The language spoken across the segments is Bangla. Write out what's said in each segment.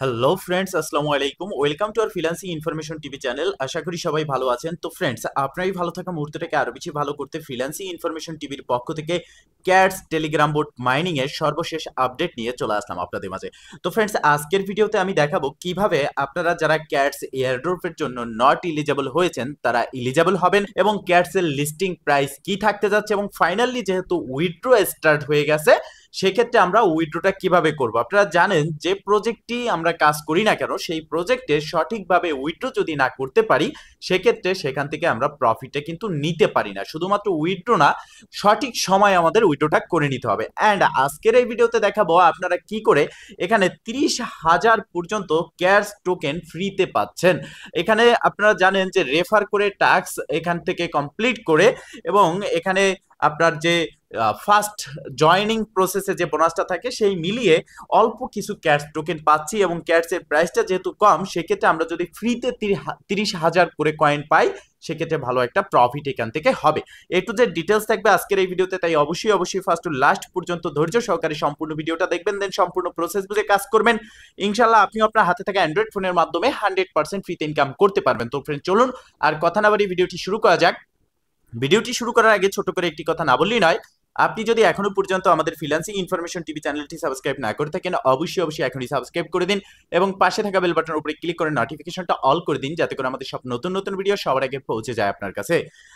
হ্যালো ফ্রেন্ডস, আসসালামু আলাইকুম। Welcome to our freelancing information TV channel. আশা করি সবাই ভালো আছেন। তো ফ্রেন্ডস, আপনারই ভালো থাকা মুহূর্তটাকে আরো বেশি ভালো করতে ফ্রিল্যান্সিং ইনফরমেশন টিভির পক্ষ থেকে ক্যাটস টেলিগ্রাম বোট মাইনিং এর সর্বশেষ আপডেট নিয়ে চলে আসলাম আপনাদের মাঝে। তো ফ্রেন্ডস, আজকের ভিডিওতে আমি দেখাবো কিভাবে আপনারা যারা ক্যাটস এয়ারড্রপের জন্য নট ইলিজিবল হয়েছেন তারা ইলিজিবল হবেন, এবং ক্যাটস এর লিস্টিং প্রাইস কি থাকতে যাচ্ছে, এবং ফাইনালি যেহেতু উইথড্র স্টার্ট হয়ে গেছে সেক্ষেত্রে আমরা উইথড্রটা কিভাবে করব। আপনারা জানেন যে প্রজেক্টটি আমরা কাজ করি না কেন, সেই প্রজেক্টে সঠিকভাবে উইথড্র যদি না করতে পারি সেক্ষেত্রে সেখান থেকে আমরা প্রফিটটা কিন্তু নিতে পারি না। শুধুমাত্র উইথড্র না, সঠিক সময় আমাদের উইথড্রটা করে নিতে হবে। অ্যান্ড আজকের এই ভিডিওতে দেখাবো আপনারা কি করে এখানে 30,000 পর্যন্ত ক্যাশ টোকেন ফ্রিতে পাচ্ছেন। এখানে আপনারা জানেন যে রেফার করে টাস্ক এখান থেকে কমপ্লিট করে, এবং এখানে আপনার যে ফার্স্ট জয়নিং প্রসেসে যে বোনাসটা থাকে সেই মিলিয়ে অল্প কিছু ক্যাশ টোকেন পাচ্ছি, এবং ক্যাটসের প্রাইসটা যেহেতু কম সেক্ষেত্রে আমরা যদি ফ্রিতে 30,000 করে কয়েন পাই সেক্ষেত্রে ভালো একটা প্রফিট এখান থেকে হবে। একটু যে ডিটেলস থাকবে আজকের এই ভিডিওতে, তাই অবশ্যই ফার্স্ট টু লাস্ট পর্যন্ত ধৈর্য সহকারে সম্পূর্ণ ভিডিওটা দেখবেন, দেন সম্পূর্ণ প্রসেস বুঝে কাজ করবেন। ইনশাল্লাহ আপনিও আপনার হাতে থাকা অ্যান্ড্রয়েড ফোনের মাধ্যমে 100% ফ্রিতে ইনকাম করতে পারবেন। তো ফ্রেন্ড, চলুন আর কথা না বাড়িয়ে ভিডিওটি শুরু করা যাক। ভিডিওটি শুরু করার আগে ছোট করে একটি কথা না বললেই নয়, আপনি যদি এখনো পর্যন্ত আমাদের ফ্রিল্যান্সিং ইনফরমেশন টিভি চ্যানেলটি সাবস্ক্রাইব না করে থাকেন অবশ্যই এখনই সাবস্ক্রাইব করে দিন, এবং পাশে থাকা বেল বাটনের উপরে ক্লিক করে নোটিফিকেশনটা অল করে দিন, যাতে করে আমাদের সব নতুন নতুন ভিডিও সবার আগে পৌঁছে যায় আপনার কাছে।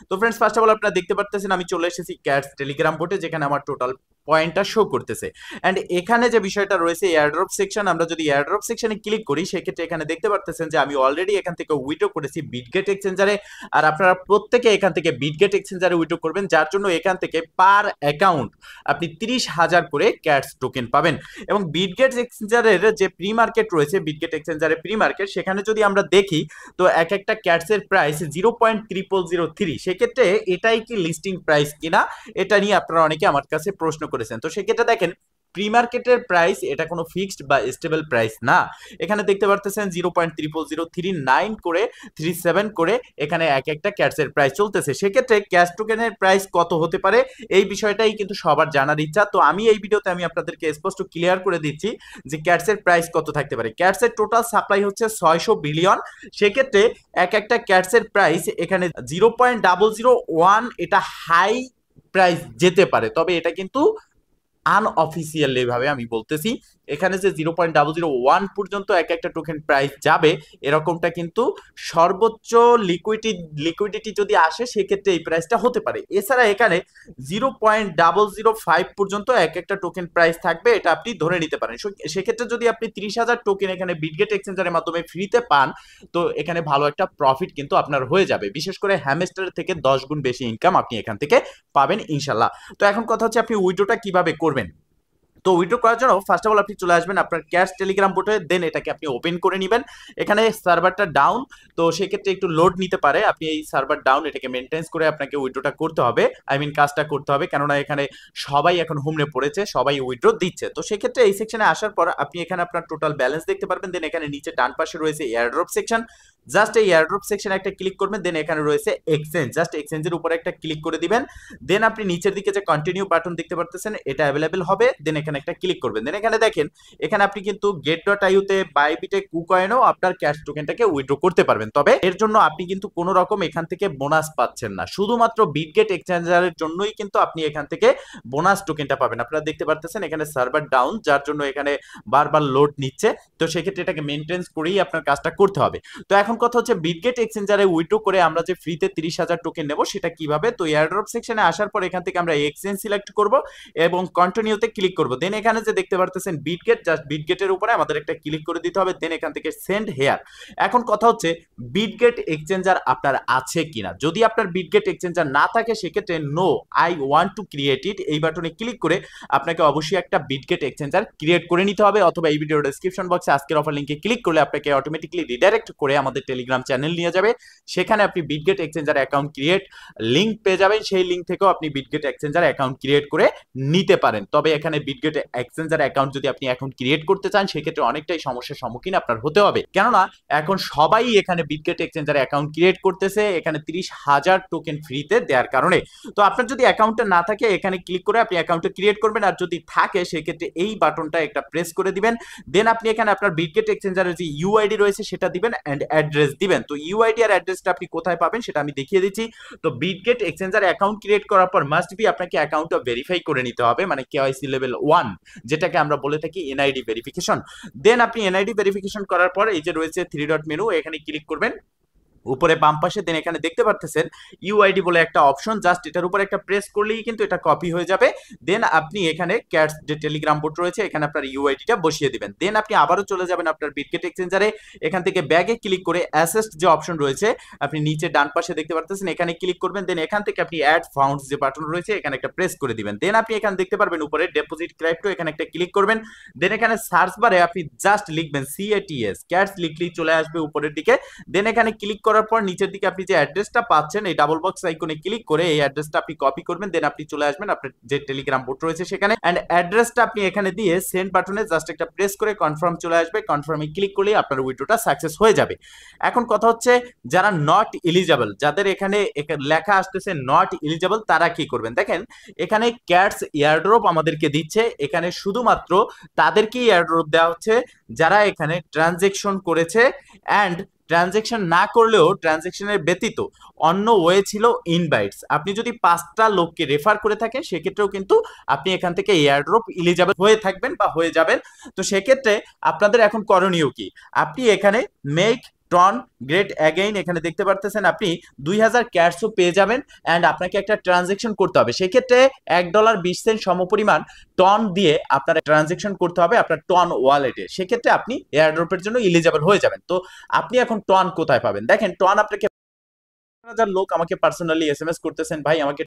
তো ফ্রেন্ডস, ফার্স্ট অফ অল আপনারা দেখতে পারতেছেন আমি চলে এসেছি ক্যাটস টেলিগ্রাম বোটে, যেখানে আমার টোটাল পয়েন্টটা শো করতেছে। অ্যান্ড এখানে যে বিষয়টা রয়েছে এয়ারড্রপ সেকশন, আমরা যদি এয়ারড্রপ সেকশনে ক্লিক করি সেক্ষেত্রে এখানে দেখতে পারতেছেন যে আমি অলরেডি এখান থেকে উইথড্র করেছি বিটগেট এক্সচেঞ্জারে, আর আপনারা প্রত্যেকে এখান থেকে বিটগেট এক্সচেঞ্জারে উইথড্র করবেন, যার জন্য এখান থেকে পার অ্যাকাউন্ট আপনি 30,000 করে ক্যাটস টোকেন পাবেন। এবং বিটগেট এক্সচেঞ্জারের যে প্রি মার্কেট রয়েছে, বিটগেট এক্সচেঞ্জারের প্রি মার্কেট, সেখানে যদি আমরা দেখি তো এক একটা ক্যাটসের প্রাইস 0.0003। সেক্ষেত্রে এটাই কি লিস্টিং প্রাইস কিনা এটা নিয়ে আপনারা অনেকে আমার কাছে প্রশ্ন করেছেন। তো সেক্ষেত্রে দেখেন, প্রি মার্কেটের প্রাইস এটা কোনো ফিক্সড বা স্টেবল প্রাইস না। এখানে দেখতে পারতেছেন 0.0039 করে 37 করে এখানে এক একটা ক্যাটসের প্রাইস চলতেছে। সেক্ষেত্রে ক্যাশ টোকেনের প্রাইস কত হতে পারে এই বিষয়টাই কিন্তু সবার জানার ইচ্ছা। তো আমি এই ভিডিওতে আমি আপনাদেরকে স্পষ্ট ক্লিয়ার করে দিচ্ছি যে ক্যাটসের প্রাইস কত থাকতে পারে। ক্যাটসের টোটাল সাপ্লাই হচ্ছে 600 বিলিয়ন। সেক্ষেত্রে এক একটা ক্যাটসের প্রাইস এখানে 0.001 এটা হাই প্রাইস যেতে পারে, তবে এটা কিন্তু আনঅফিসিয়ালি ভাবে আমি বলতেছি, এখানে যে 0.001 পর্যন্ত এক একটা টোকেন প্রাইস যাবে এরকমটা কিন্তু সর্বোচ্চ লিকুইডিটি যদি আসে সেক্ষেত্রে এই প্রাইসটা হতে পারে। এছাড়া এখানে 0.005 পর্যন্ত এক একটা টোকেন প্রাইস থাকবে, এটা আপনি ধরে নিতে পারেন। সেক্ষেত্রে যদি আপনি 30,000 টোকেন এখানে বিটগেট এক্সচেঞ্জারের মাধ্যমে ফ্রিতে পান তো এখানে ভালো একটা প্রফিট কিন্তু আপনার হয়ে যাবে। বিশেষ করে হ্যামস্টারের থেকে 10 গুণ বেশি ইনকাম আপনি এখান থেকে পাবেন ইনশাল্লাহ। তো এখন কথা হচ্ছে আপনি উইথড্রটা কিভাবে করবেন। তো উইথড্র করার জন্য ফার্স্ট অফ অল আপনি চলে আসবেন আপনার ক্যাশ টেলিগ্রাম বোটে, দেন এটাকে আপনি ওপেন করে নেবেন। এখানে সার্ভারটা ডাউন, তো সেক্ষেত্রে একটু লোড নিতে পারে। আপনি এই সার্ভার ডাউন এটাকে মেনটেন্স করে আপনাকে উইথড্রটা করতে হবে, কাজটা করতে হবে, কেননা এখানে সবাই এখন হুমড়ে পড়েছে, সবাই উইথড্র দিচ্ছে। তো সেক্ষেত্রে এই সেকশনে আসার পর আপনি এখানে আপনার টোটাল ব্যালেন্স দেখতে পারবেন, দেন এখানে নিচে ডান পাশে রয়েছে এয়ারড্রপ সেকশন, জাস্ট এই এয়ারড্রপ সেকশনে একটা ক্লিক করবেন, দেন এখানে রয়েছে এক্সচেঞ্জ, জাস্ট এক্সচেঞ্জের উপরে একটা ক্লিক করে দিবেন। দেন আপনি নিচের দিকে যে কন্টিনিউ বাটন দেখতে পারতেছেন এটা অ্যাভেলেবেল হবে, দেন এখানে একটা ক্লিক করবেন। দেন এখানে দেখেন, এখানে আপনি কিন্তু get.io তে বাইবিটে কুকয়েনও আপনার ক্যাশ টোকেনটাকে উইথড্র করতে পারবেন, তবে এর জন্য আপনি কিন্তু কোনো রকম এখান থেকে বোনাস পাচ্ছেন না। শুধুমাত্র বিটগেট এক্সচেঞ্জারের জন্যই কিন্তু আপনি এখান থেকে বোনাস টোকেনটা পাবেন। আপনারা দেখতে পারতেছেন এখানে সার্ভার ডাউন, যার জন্য এখানে বারবার লোড নিচ্ছে। তো সেক্ষেত্রে এটাকে মেনটেন্স করেই আপনার কাজটা করতে হবে। তো এখন কথা হচ্ছে বিটগেট এক্সচেঞ্জারে উইথড্র করে আমরা যে ফ্রিতে 30,000 টোকেন নেব সেটা কিভাবে। তো এয়ারড্রপ সেকশনে আসার পর এখান থেকে আমরা এক্সচেঞ্জ সিলেক্ট করব এবং কন্টিনিউতে ক্লিক করব। দেন এখানে যে দেখতে পারতেছেন বিটগেট, জাস্ট বিটগেটের উপরে আমাদের একটা ক্লিক করে দিতে হবে, দেন এখান থেকে সেন্ড হেয়ার। এখন কথা হচ্ছে বিটগেট এক্সচেঞ্জার আপনার আছে কিনা। যদি আপনার বিটগেট এক্সচেঞ্জার না থাকে সেক্ষেত্রে no I want to create it এই বাটনে ক্লিক করে আপনাকে অবশ্যই একটা বিটগেট এক্সচেঞ্জার ক্রিয়েট করে নিতে হবে, অথবা এই ভিডিওর ডেসক্রিপশন বক্সে আজকের অফার লিংকে ক্লিক করলে আপনাকে অটোমেটিকলি রিডাইরেক্ট করে আমাদের টেলিগ্রাম চ্যানেল নিয়ে যাবে। সেখানে আপনি Bitget exchanger account create link পেয়ে যাবেন। সেই লিঙ্ক থেকেও আপনি বিটগেট এক্সচেঞ্জার অ্যাকাউন্ট ক্রিয়েট করে নিতে পারেন। তবে এখানে বিটগেট এক্সচেঞ্জার অ্যাকাউন্ট যদি আপনি এখন ক্রিয়েট করতে চান, সেক্ষেত্রে অনেকটাই সমস্যার সম্মুখীন আপনার হতে হবে, কেননা এখন সবাই এখানে বিটগেট এক্সচেঞ্জার অ্যাকাউন্ট ক্রিয়েট করতেছে এখানে 30,000 টোকেন ফ্রিতে দেওয়ার কারণে। তো আপনার যদি অ্যাকাউন্টটা না থাকে, এখানে ক্লিক করে আপনি অ্যাকাউন্টটা ক্রিয়েট করবেন, আর যদি থাকে সেক্ষেত্রে এই বাটনটা একটা প্রেস করে দিবেন। দেন আপনি এখানে আপনার বিটগেট এক্সচেঞ্জারের যে ইউআইডি রয়েছে সেটা দিবেন অ্যান্ড অ্যাড্রেস দিবেন। তো ইউআইডি আর অ্যাড্রেসটা আপনি কোথায় পাবেন সেটা আমি দেখিয়ে দিচ্ছি। তো বিটগেট এক্সচেঞ্জার অ্যাকাউন্ট ক্রিয়েট করার পর মাস্ট বি আপনাকে অ্যাকাউন্টটা ভেরিফাই করে নিতে হবে, মানে কেওয়াইসি লেভেল 1, যেটাকে আমরা বলে থাকি এনআইডি ভেরিফিকেশন। দেন আপনি এনআইডি ভেরিফিকেশন করার পর এই যে রয়েছে 3 ডট মেনু, এখানে ক্লিক করবেন উপরে বাম পাশে। দেন এখানে দেখতে পারতেছেন ইউআইডি বলে একটা অপশন, জাস্ট এটার উপর একটা প্রেস করলেই কিন্তু এটা কপি হয়ে যাবে। দেন আপনি এখানে ক্যাটস যে টেলিগ্রাম বোট রয়েছে এখানে আপনার ইউআইডিটা বসিয়ে দিবেন। দেন আপনি আবারও চলে যাবেন আপনার বিটগেট এক্সচেঞ্জারে, এখান থেকে ব্যাগে ক্লিক করে অ্যাসেস্ট যে অপশন রয়েছে আপনি নিচে ডান পাশে দেখতে পারতেছেন, এখানে ক্লিক করবেন। দেন এখান থেকে আপনি অ্যাড ফাউন্ডস যে বাটন রয়েছে এখানে একটা প্রেস করে দিবেন। দেন আপনি এখানে দেখতে পারবেন উপরে ডিপোজিট ক্রিপ্টো, এখানে একটা ক্লিক করবেন। দেন এখানে সার্চ বারে আপনি জাস্ট লিখবেন CATS ক্যাটস, লিখলেই চলে আসবে উপরের দিকে। দেন এখানে ক্লিক করার পর নিচের দিকে আপনি যে অ্যাড্রেসটা পাচ্ছেন এই ডাবল বক্স আইকনে ক্লিক করে এই অ্যাড্রেসটা আপনি কপি করবেন। দেন আপনি চলে আসবেন আপনার যে টেলিগ্রাম বোট রয়েছে সেখানে, এন্ড অ্যাড্রেসটা আপনি এখানে দিয়ে সেন্ড বাটনে জাস্ট একটা প্রেস করে কনফার্ম চলে আসবে। কনফার্মে ক্লিক করলেই আপনার উইথড্রটা সাকসেস হয়ে যাবে। এখন কথা হচ্ছে যারা নট এলিজিবল, যাদের এখানে লেখা আসতেছে নট এলিজিবল, তারা কি করবেন দেখেন, এখানে ক্যাটস এয়ারড্রপ আমাদেরকে দিচ্ছে, এখানে শুধুমাত্র তাদেরকেই এয়ারড্রপ দেওয়া হচ্ছে যারা এখানে ট্রানজেকশন করেছে, অ্যান্ড ট্রানজেকশন না করলেও ট্রানজেকশনের ব্যতীত অন্য ওয়ে ছিল ইনভাইটস। আপনি যদি 5টা লোককে রেফার করে থাকেন সেক্ষেত্রেও কিন্তু আপনি এখান থেকে এয়ারড্রপ এলিজিবল হয়ে থাকবেন বা হয়ে যাবেন। তো সেক্ষেত্রে আপনাদের এখন করণীয় কি, আপনি এখানে মেক টন গ্রেট অ্যাগেইন এখানে দেখতে পারতেছেন আপনি 2000 ক্যাটসও পেয়ে যাবেন, অ্যান্ড আপনাকে একটা ট্রানজেকশন করতে হবে। সেক্ষেত্রে $1.20 সমপরিমাণ টন দিয়ে আপনার ট্রানজেকশন করতে হবে আপনার টন ওয়ালেটে। সেক্ষেত্রে আপনি এয়ারড্রপের জন্য এলিজিবল হয়ে যাবেন। তো আপনি এখন টন কোথায় পাবেন দেখেন, টন আপনাকে 1000 লোক আমাকে পার্সোনালি এসএমএস করতেছেন ভাই আমাকে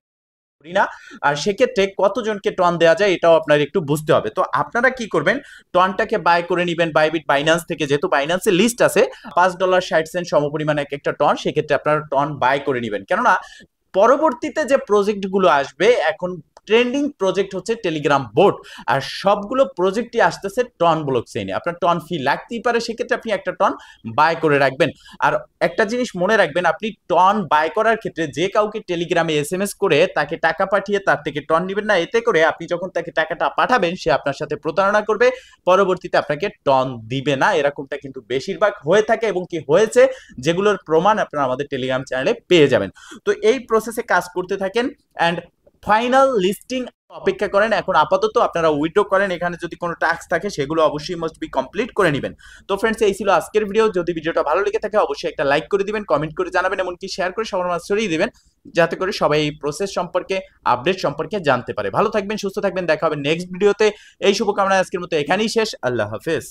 না, আর সেক্ষেত্রে কতজনকে টন দেওয়া যায় এটাও আপনার একটু বুঝতে হবে। তো আপনারা কি করবেন, টনটাকে বাই করে নেবেন বাইবিট বাইন্যান্স থেকে, যেহেতু বাইন্যান্সের লিস্ট আছে $5.60 সমপরিমাণ এক একটা টন, সেক্ষেত্রে আপনারা টন বাই করে নেবেন। কেননা পরবর্তীতে যে প্রজেক্টগুলো আসবে, এখন ট্রেন্ডিং প্রজেক্ট হচ্ছে টেলিগ্রাম বোট, আর সবগুলো প্রজেক্টই আসতেছে টন ব্লক চেইনে। আপনার টন ফি লাগতেই পারে, সেক্ষেত্রে আপনি একটা টন বাই করে রাখবেন। আর একটা জিনিস মনে রাখবেন, আপনি টন বাই করার ক্ষেত্রে যে কাউকে টেলিগ্রামে এসএমএস করে তাকে টাকা পাঠিয়ে তার থেকে টন নেবেন না। এতে করে আপনি যখন তাকে টাকাটা পাঠাবেন সে আপনার সাথে প্রতারণা করবে, পরবর্তীতে আপনাকে টন দিবে না। এরকমটা কিন্তু বেশিরভাগ হয়ে থাকে এবং কি হয়েছে, যেগুলোর প্রমাণ আপনারা আমাদের টেলিগ্রাম চ্যানেলে পেয়ে যাবেন। তো এই প্রসেসে কাজ করতে থাকেন অ্যান্ড ফাইনাল লিস্টিং অপেক্ষা করেন। এখন আপাতত আপনারা উইথড্র করেন, এখানে যদি কোনো টাস্ক থাকে সেগুলো অবশ্যই মাস্ট বি কমপ্লিট করে নেবেন। তো ফ্রেন্ডস, এই ছিল আজকের ভিডিও। যদি ভিডিওটা ভালো লেগে থাকে অবশ্যই একটা লাইক করে দিবেন, কমেন্ট করে জানাবেন, এমনকি শেয়ার করে সবার মাঝে ছড়িয়ে দিবেন, যাতে করে সবাই এই প্রসেস সম্পর্কে আপডেট সম্পর্কে জানতে পারে। ভালো থাকবেন, সুস্থ থাকবেন, দেখা হবে নেক্সট ভিডিওতে। এই শুভকামনায় আজকের মতো এখানেই শেষ। আল্লাহ হাফেজ।